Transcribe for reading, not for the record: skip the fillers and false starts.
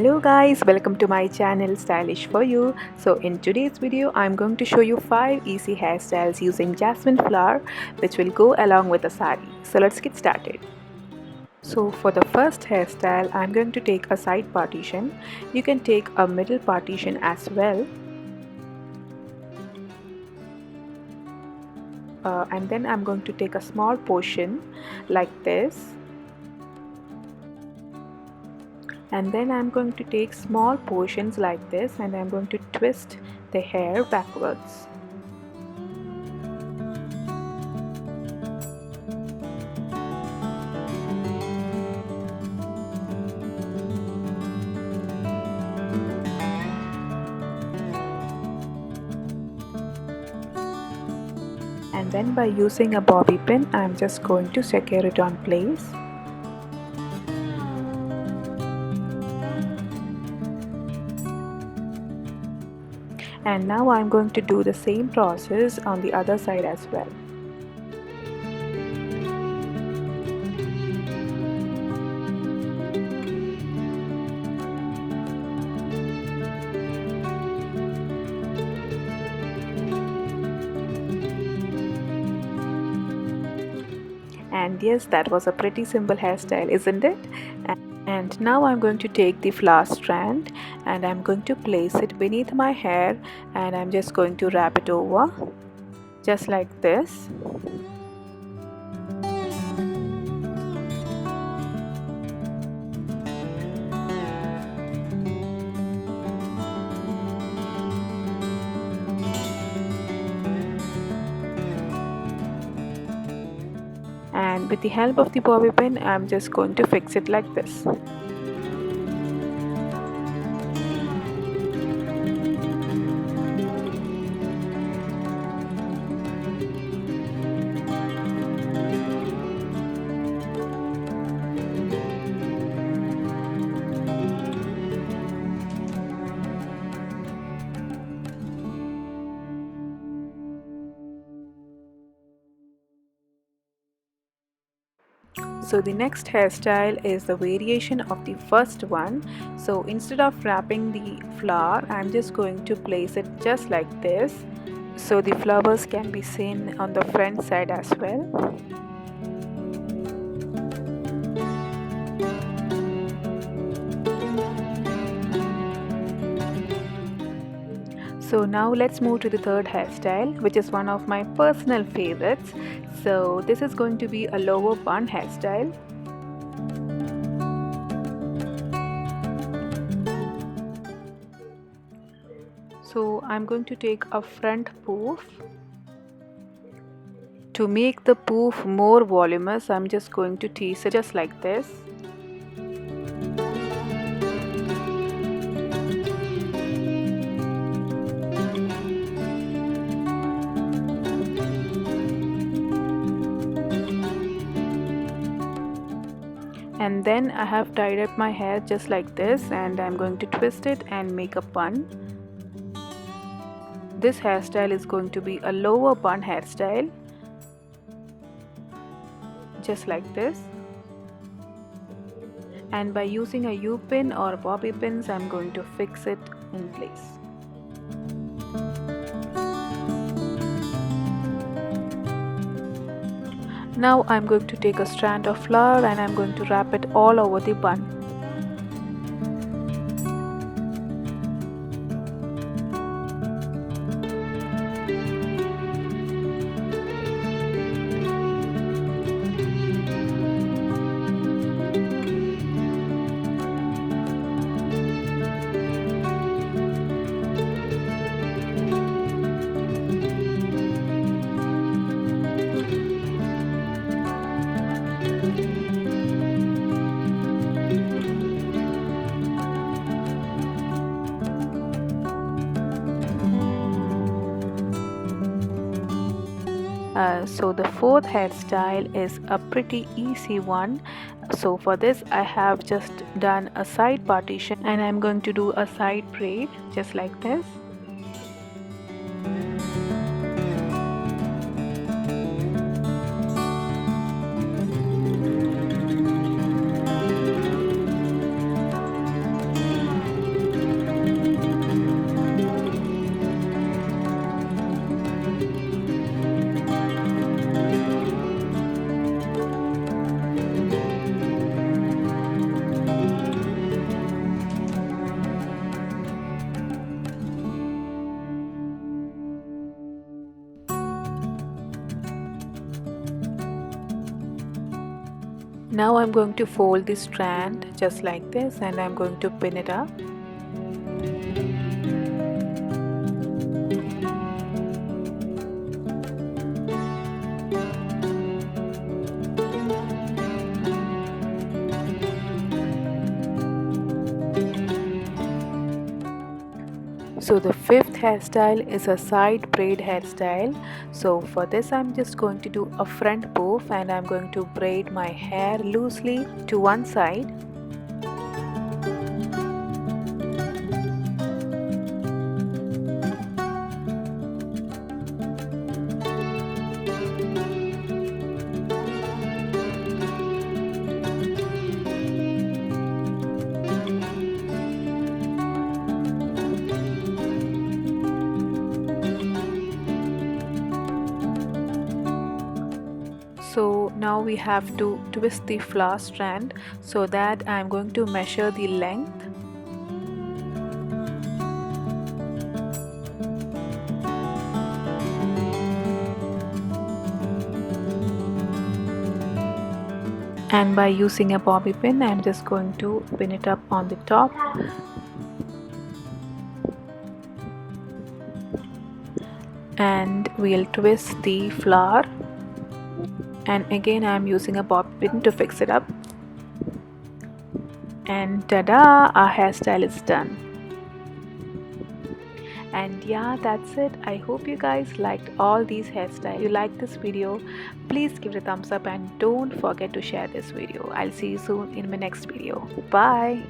Hello guys, welcome to my channel Stylish for You. So in today's video I'm going to show you 5 easy hairstyles using jasmine flower which will go along with a sari. So let's get started. So for the first hairstyle I'm going to take a side partition. You can take a middle partition as well. And then I'm going to take a small portion like this. And then I'm going to take small portions like this and I'm going to twist the hair backwards. And then by using a bobby pin I'm just going to secure it on place. And now I'm going to do the same process on the other side as well. And yes, that was a pretty simple hairstyle, isn't it? And now I'm going to take the flower strand and I'm going to place it beneath my hair and I'm just going to wrap it over just like this. And with the help of the bobby pin I'm just going to fix it like this. So the next hairstyle is the variation of the first one. So instead of wrapping the flower, I'm just going to place it just like this. So the flowers can be seen on the front side as well. So now let's move to the third hairstyle, which is one of my personal favorites. So this is going to be a lower bun hairstyle. So I'm going to take a front poof. To make the poof more voluminous, I'm just going to tease it just like this. And then I have tied up my hair just like this and I'm going to twist it and make a bun. This hairstyle is going to be a lower bun hairstyle, just like this. And by using a U-pin or bobby pins I'm going to fix it in place. Now I'm going to take a strand of flower and I'm going to wrap it all over the bun. So the fourth hairstyle is a pretty easy one. So for this I have just done a side partition and I'm going to do a side braid just like this. Now I'm going to fold this strand just like this and I'm going to pin it up. So the fifth hairstyle is a side braid hairstyle. So for this I'm just going to do a front poof and I'm going to braid my hair loosely to one side. So now we have to twist the flower strand, so that I'm going to measure the length. And by using a bobby pin, I'm just going to pin it up on the top. And we'll twist the flower. And again I'm using a bobby pin to fix it up. And tada! Our hairstyle is done. And yeah, that's it. I hope you guys liked all these hairstyles. If you like this video, please give it a thumbs up and don't forget to share this video. I'll see you soon in my next video. Bye.